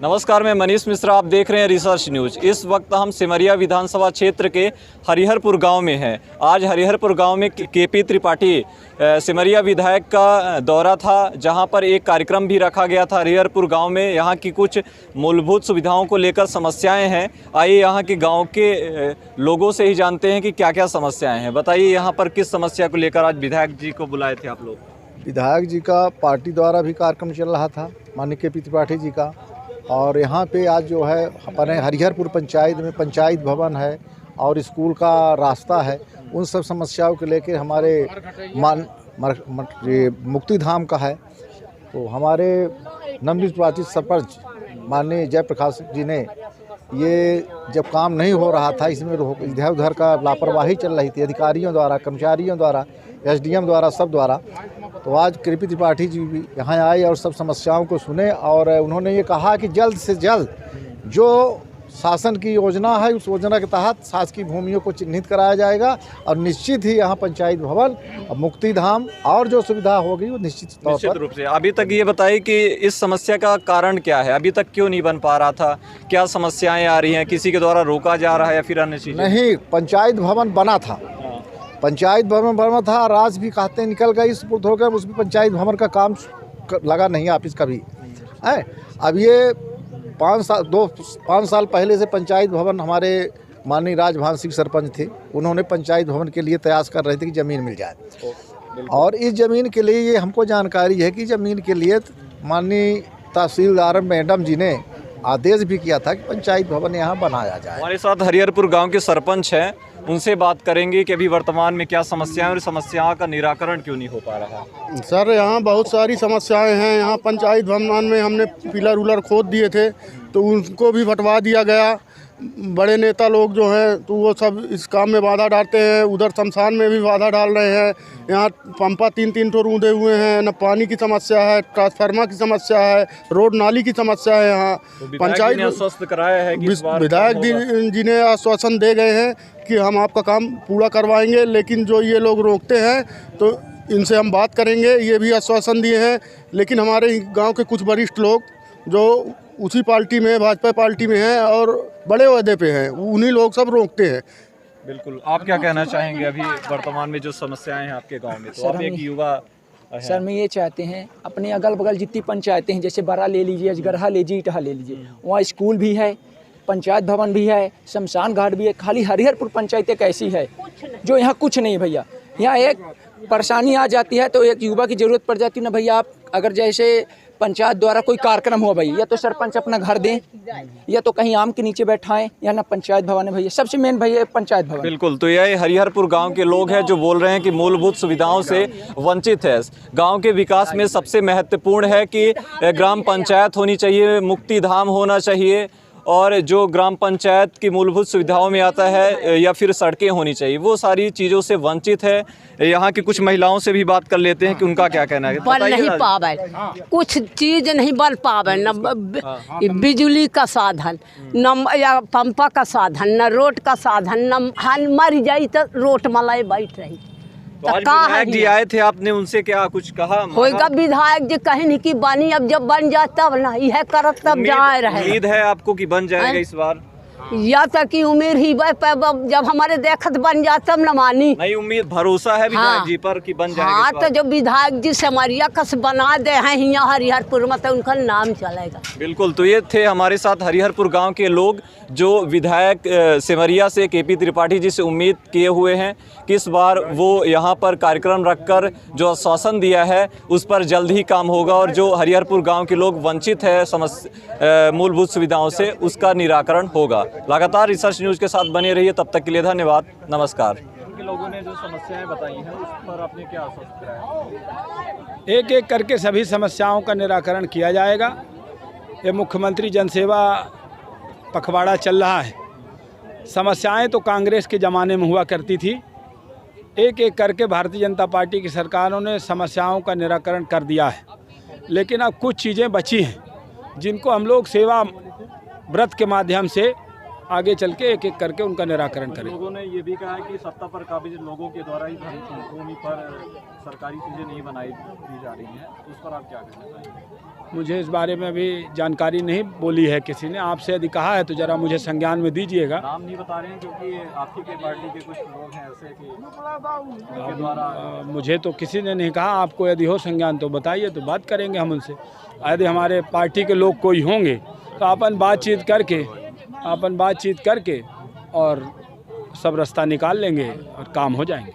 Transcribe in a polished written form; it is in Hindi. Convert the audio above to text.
नमस्कार, मैं मनीष मिश्रा, आप देख रहे हैं रिसर्च न्यूज। इस वक्त हम सिमरिया विधानसभा क्षेत्र के हरिहरपुर गांव में हैं। आज हरिहरपुर गांव में केपी त्रिपाठी सिमरिया विधायक का दौरा था, जहां पर एक कार्यक्रम भी रखा गया था हरिहरपुर गांव में। यहां की कुछ मूलभूत सुविधाओं को लेकर समस्याएं हैं। आइए यहां के गांव के लोगों से ही जानते हैं कि क्या क्या समस्याएँ हैं। बताइए, यहाँ पर किस समस्या को लेकर आज विधायक जी को बुलाए थे आप लोग? विधायक जी का पार्टी द्वारा भी कार्यक्रम चल रहा था, माननीय केपी त्रिपाठी जी का। और यहाँ पे आज जो है अपने हरिहरपुर पंचायत में पंचायत भवन है और स्कूल का रास्ता है। उन सब समस्याओं को लेकर हमारे मुक्ति धाम का है, तो हमारे नवनिर्वाचित सरपंच माननीय जयप्रकाश जी ने ये जब काम नहीं हो रहा था, इसमें इधर उधर का लापरवाही चल रही थी अधिकारियों द्वारा, कर्मचारियों द्वारा, एसडीएम द्वारा, सब द्वारा, तो आज केपी त्रिपाठी जी भी यहाँ आए और सब समस्याओं को सुने। और उन्होंने ये कहा कि जल्द से जल्द जो शासन की योजना है उस योजना के तहत शासकीय भूमियों को चिन्हित कराया जाएगा और निश्चित ही यहाँ पंचायत भवन, मुक्ति धाम और जो सुविधा होगी वो निश्चित रूप से। अभी तक ये बताइए कि इस समस्या का कारण क्या है? अभी तक क्यों नहीं बन पा रहा था? क्या समस्याएं आ रही हैं? किसी के द्वारा रोका जा रहा है या फिर अन्य चीज़? नहीं, पंचायत भवन बना था, पंचायत भवन बना था, राज भी कहते निकल गई, सुपुर्द हो गए, उसमें पंचायत भवन का काम लगा नहीं ऑफिस का भी है। अब ये 5 साल पहले से पंचायत भवन हमारे माननीय राजभान सिंह सरपंच थे, उन्होंने पंचायत भवन के लिए प्रयास कर रहे थे कि ज़मीन मिल जाए। और इस ज़मीन के लिए ये हमको जानकारी है कि ज़मीन के लिए माननीय तहसीलदार मैडम जी ने आदेश भी किया था कि पंचायत भवन यहाँ बनाया जाए। हमारे साथ हरिहरपुर गांव के सरपंच हैं, उनसे बात करेंगे कि अभी वर्तमान में क्या समस्याएं और समस्याओं का निराकरण क्यों नहीं हो पा रहा। सर, यहाँ बहुत सारी समस्याएं हैं। यहाँ पंचायत भवन में हमने पिलर उलर खोद दिए थे तो उनको भी हटवा दिया गया। बड़े नेता लोग जो हैं तो वो सब इस काम में बाधा डालते हैं, उधर शमशान में भी बाधा डाल रहे हैं। यहाँ पंपा 3 ठो रूंधे हुए हैं, न पानी की समस्या है, ट्रांसफार्मर की समस्या है, रोड नाली की समस्या है। यहाँ पंचायत आश्वस्त कराया है कि विधायक जी ने आश्वासन दे गए हैं कि हम आपका काम पूरा करवाएंगे, लेकिन जो ये लोग रोकते हैं तो इनसे हम बात करेंगे, ये भी आश्वासन दिए हैं। लेकिन हमारे गाँव के कुछ वरिष्ठ लोग जो उसी पार्टी में, भाजपा पार्टी में हैं और बड़े ओहदे पे हैं, उन्हीं लोग सब रोकते हैं। बिल्कुल, आप क्या कहना चाहेंगे अभी वर्तमान में जो समस्याएं हैं आपके गांव में? तो आप एक युवा सर, मैं ये चाहते हैं अपने अगल बगल जितनी पंचायतें हैं, जैसे बड़ा ले लीजिए, अजगरहा ले लीजिए, इटहा ले लीजिए, वहाँ स्कूल भी है, पंचायत भवन भी है, शमशान घाट भी है। खाली हरिहरपुर पंचायत एक ऐसी है जो यहाँ कुछ नहीं भैया। यहाँ एक परेशानी आ जाती है तो एक युवा की ज़रूरत पड़ जाती है ना भैया। आप अगर जैसे पंचायत द्वारा कोई कार्यक्रम हुआ भाई, या तो सरपंच अपना घर दें या तो कहीं आम के नीचे बैठाएं, या ना पंचायत भवन है भैया। सबसे मेन भैया पंचायत भवन। बिल्कुल, तो यह हरिहरपुर गांव के लोग हैं जो बोल रहे हैं कि मूलभूत सुविधाओं से वंचित है। गांव के विकास में सबसे महत्वपूर्ण है कि ग्राम पंचायत होनी चाहिए, मुक्ति धाम होना चाहिए, और जो ग्राम पंचायत की मूलभूत सुविधाओं में आता है या फिर सड़कें होनी चाहिए, वो सारी चीज़ों से वंचित है। यहाँ की कुछ महिलाओं से भी बात कर लेते हैं कि उनका क्या कहना है। बन नहीं पावे, कुछ चीज नहीं बन पावे, न बिजली का साधन, न या पंपा का साधन, न रोड का साधन, न हाल मर जाई तो रोड मलाई बैठ रही। तो आज विधायक जी आए थे, आपने उनसे क्या कुछ कहा? होगा विधायक जी कहीं नहीं कि बनी, अब जब बन जाए तब ना, यह करत तब जाए रहे। उम्मीद है आपको कि बन जाएगा इस बार? या तक की उम्मीद ही जब हमारे देखत बन जाए तब न मानी। नहीं, उम्मीद भरोसा है विधायक जी पर कि बन जाएगा। हाँ, तो जब विधायक जी सिमरिया कस बना दे हैं यहाँ हरिहरपुर में तो उनका नाम चलेगा। बिल्कुल, तो ये थे हमारे साथ हरिहरपुर गांव के लोग जो विधायक सिमरिया से केपी त्रिपाठी जी से उम्मीद किए हुए हैं कि इस बार वो यहाँ पर कार्यक्रम रखकर जो आश्वासन दिया है उस पर जल्द ही काम होगा, और जो हरिहरपुर गांव के लोग वंचित है मूलभूत सुविधाओं से, उसका निराकरण होगा। लगातार रिसर्च न्यूज़ के साथ बने रहिए, तब तक के लिए धन्यवाद, नमस्कार। लोगों ने जो समस्याएं बताई हैं उस पर आपने क्या आश्वस्त कराया? एक एक करके सभी समस्याओं का निराकरण किया जाएगा। ये मुख्यमंत्री जनसेवा पखवाड़ा चल रहा है। समस्याएं तो कांग्रेस के ज़माने में हुआ करती थी, एक एक करके भारतीय जनता पार्टी की सरकारों ने समस्याओं का निराकरण कर दिया है। लेकिन अब कुछ चीज़ें बची हैं जिनको हम लोग सेवा व्रत के माध्यम से आगे चल के एक एक करके उनका निराकरण करें। लोगों ने ये भी कहा है कि सत्ता पर काबिज लोगों के द्वारा ही भूमि पर सरकारी चीज़ें नहीं बनाई दी जा रही हैं, उस पर आप क्या कहना चाहेंगे? मुझे इस बारे में अभी जानकारी नहीं बोली है किसी ने, आपसे यदि कहा है तो ज़रा मुझे संज्ञान में दीजिएगा। नाम नहीं बता रहे हैं क्योंकि आपकी के पार्टी के कुछ लोग हैं ऐसे कि उनके द्वारा। मुझे तो किसी ने नहीं कहा, आपको यदि हो संज्ञान तो बताइए, तो बात करेंगे हम उनसे। यदि हमारे पार्टी के लोग कोई होंगे तो अपन बातचीत करके और सब रास्ता निकाल लेंगे और काम हो जाएंगे।